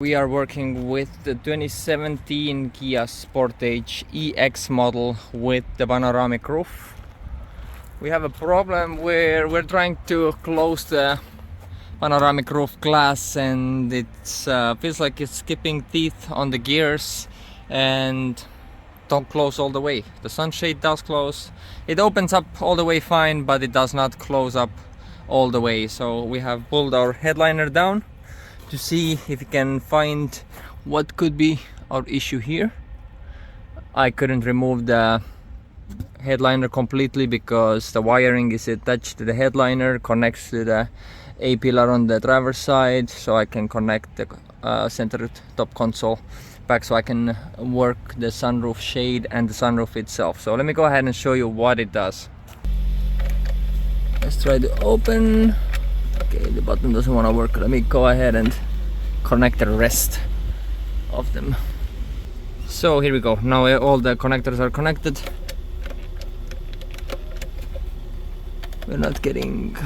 We are working with the 2017 Kia Sportage EX model with the panoramic roof. We have a problem where we're trying to close the panoramic roof glass and it feels like it's skipping teeth on the gears and don't close all the way. The sunshade does close. It opens up all the way fine, but it does not close up all the way. So we have pulled our headliner down to see if we can find what could be our issue here. I couldn't remove the headliner completely because the wiring is attached to the headliner, connects to the A-pillar on the driver's side, so I can connect the center top console back so I can work the sunroof shade and the sunroof itself. So let me go ahead and show you what it does. Let's try to open. Okay, the button doesn't want to work. Let me go ahead and connect the rest of them. So here we go. Now all the connectors are connected. We're not getting...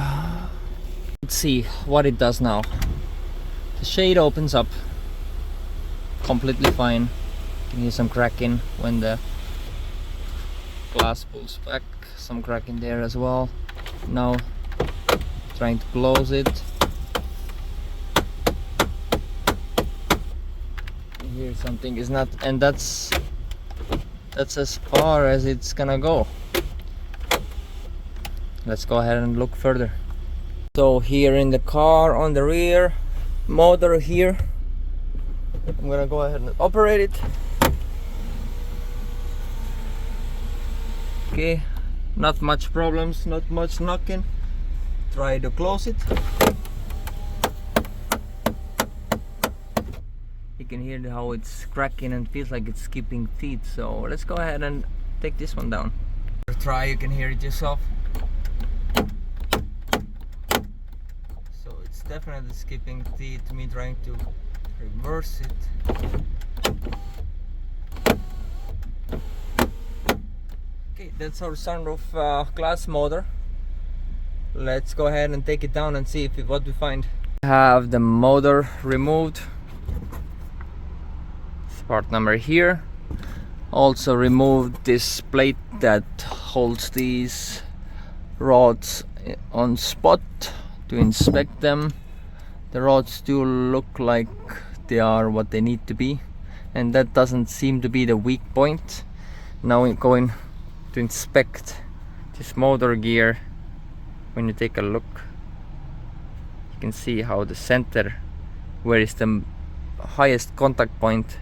Let's see what it does now. The shade opens up completely fine. You can hear some cracking when the glass pulls back. Some cracking there as well. Now trying to close it. Here something is not, and that's as far as it's gonna go. Let's go ahead and look further. So here in the car on the rear motor here, I'm gonna go ahead and operate it. Okay, not much problems, not much knocking. Try to close it. You can hear how it's cracking and feels like it's skipping teeth. So let's go ahead and take this one down. Try, you can hear it yourself. So it's definitely skipping teeth. Me trying to reverse it. Okay, that's our sunroof glass motor. Let's go ahead and take it down and see what we find. Have the motor removed. Part number here. Also removed this plate that holds these rods on spot to inspect them. The rods do look like they are what they need to be, and that doesn't seem to be the weak point. Now we're going to inspect this motor gear. When you take a look, you can see how the center, where is the highest contact point.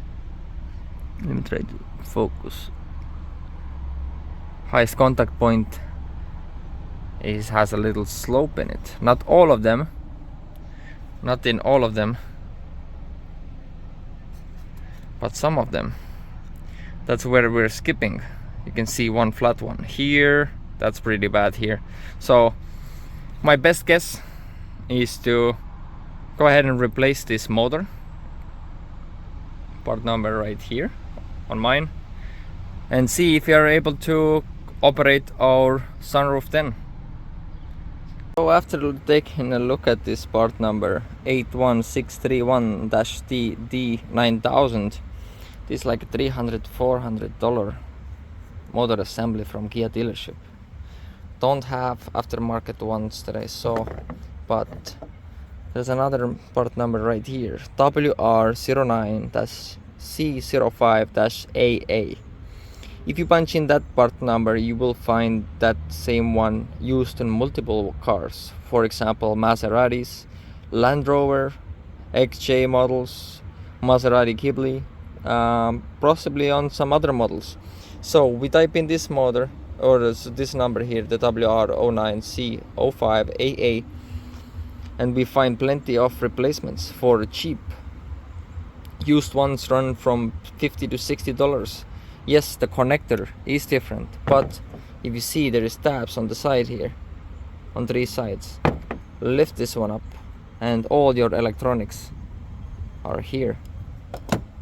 Let me try to focus. Highest contact point has a little slope in it. Not all of them, not in all of them, but some of them. That's where we're skipping. You can see one flat one here. That's pretty bad here. So my best guess is to go ahead and replace this motor. Part number right here on mine, and see if you are able to operate our sunroof then. So after taking a look at this part number 81631-TD9000, this is like a $300-400 motor assembly from Kia dealership. Don't have aftermarket ones that I saw, but there's another part number right here, WR09-C05-AA. If you punch in that part number, you will find that same one used in multiple cars. For example, Maseratis, Land Rover, XJ models, Maserati Ghibli, possibly on some other models. So we type in this motor, or this number here, the WR09C05AA, and we find plenty of replacements for cheap. Used ones run from $50 to $60. Yes, the connector is different, but if you see, there is tabs on the side here, on 3 sides. Lift this one up and all your electronics are here.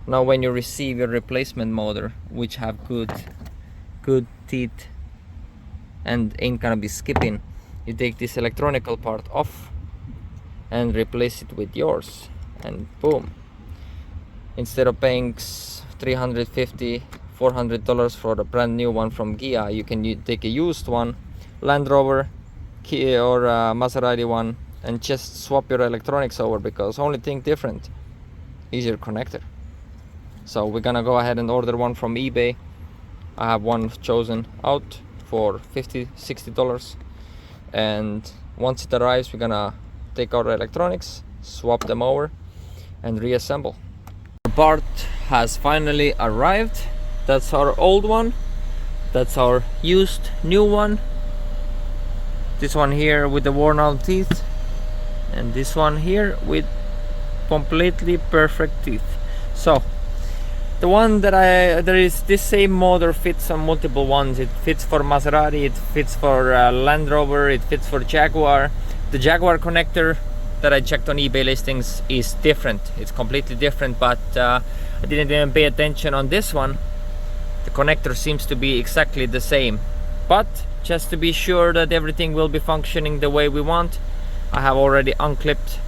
Now when you receive your replacement motor, which have good teeth and ain't gonna be skipping, you take this electronical part off and replace it with yours, and boom, Instead of paying $350-400 for a brand new one from Kia, you can take a used one, Land Rover, Kia or Maserati one, and just swap your electronics over, because only thing different is your connector. So we're gonna go ahead and order one from eBay. I have one chosen out for $50-60, and once it arrives, we're gonna take our electronics, swap them over, and reassemble. The part has finally arrived. That's our old one, that's our used new one. This one here with the worn out teeth, and this one here with completely perfect teeth. So the one that there is this same motor fits on multiple ones. It fits for Maserati, it fits for Land Rover, it fits for Jaguar. The Jaguar connector that I checked on eBay listings is different. It's completely different, but I didn't even pay attention on this one. The connector seems to be exactly the same, but just to be sure that everything will be functioning the way we want, I have already unclipped.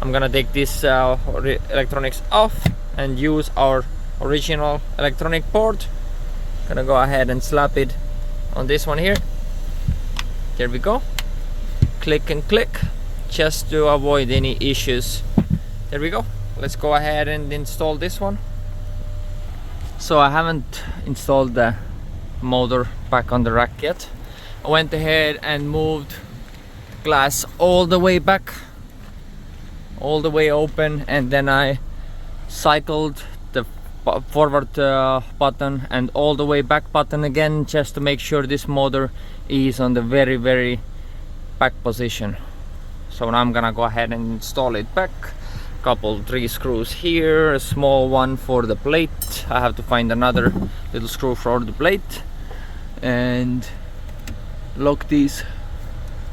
I'm gonna take this electronics off and use our original electronic port. Gonna go ahead and slap it on this one here. There we go. Click and click, just to avoid any issues. There we go. Let's go ahead and install this one. So I haven't installed the motor back on the rack yet. I went ahead and moved glass all the way back, all the way open, and then I cycled the forward button and all the way back button again, just to make sure this motor is on the very back position. So now I'm gonna go ahead and install it back. Couple 3 screws here, a small one for the plate. I have to find another little screw for the plate, and lock these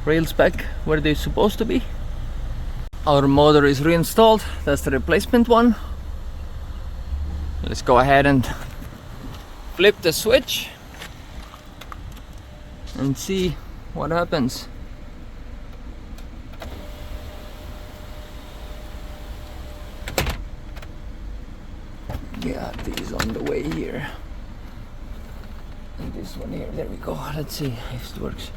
rails back where they're supposed to be. Our motor is reinstalled. That's the replacement one. Let's go ahead and flip the switch and see what happens. Yeah, these on the way here. And this one here, there we go. Let's see if it works.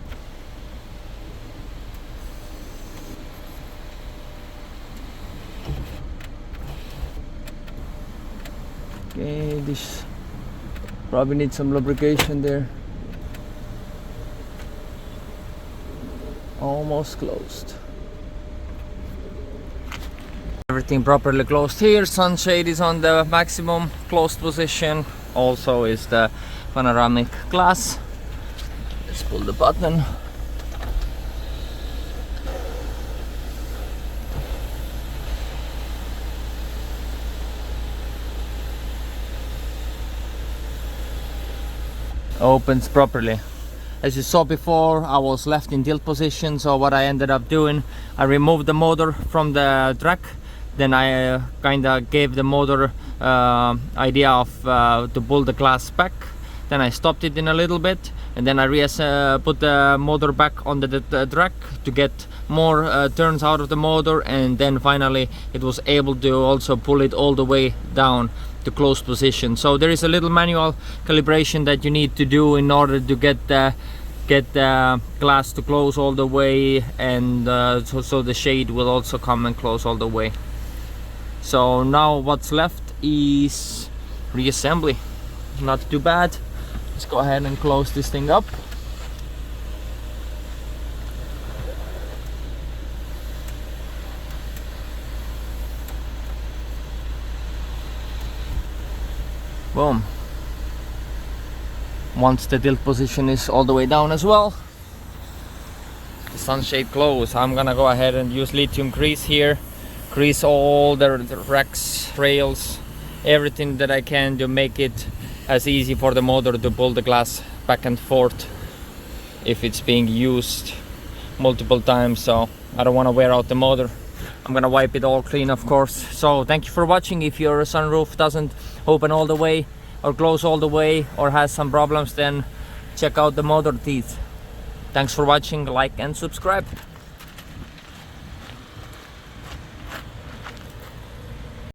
Okay, this probably needs some lubrication there. Almost closed. Everything properly closed here. Sunshade is on the maximum closed position. Also is the panoramic glass. Let's pull the button. Opens properly. As you saw before, I was left in tilt position, so what I ended up doing, I removed the motor from the track. Then I kind of gave the motor idea of to pull the glass back. Then I stopped it in a little bit, and then I put the motor back on the track to get more turns out of the motor, and then finally it was able to also pull it all the way down to closed position. So there is a little manual calibration that you need to do in order to get the glass to close all the way, and so the shade will also come and close all the way. So now what's left is reassembly. Not too bad. Let's go ahead and close this thing up. Boom. Once the tilt position is all the way down as well, the sunshade close, I'm gonna go ahead and use lithium grease here. Grease all the racks, rails, everything that I can to make it as easy for the motor to pull the glass back and forth if it's being used multiple times. So I don't want to wear out the motor. I'm gonna wipe it all clean, of course. So thank you for watching. If your sunroof doesn't open all the way or close all the way or has some problems, then check out the motor teeth. Thanks for watching. Like and subscribe.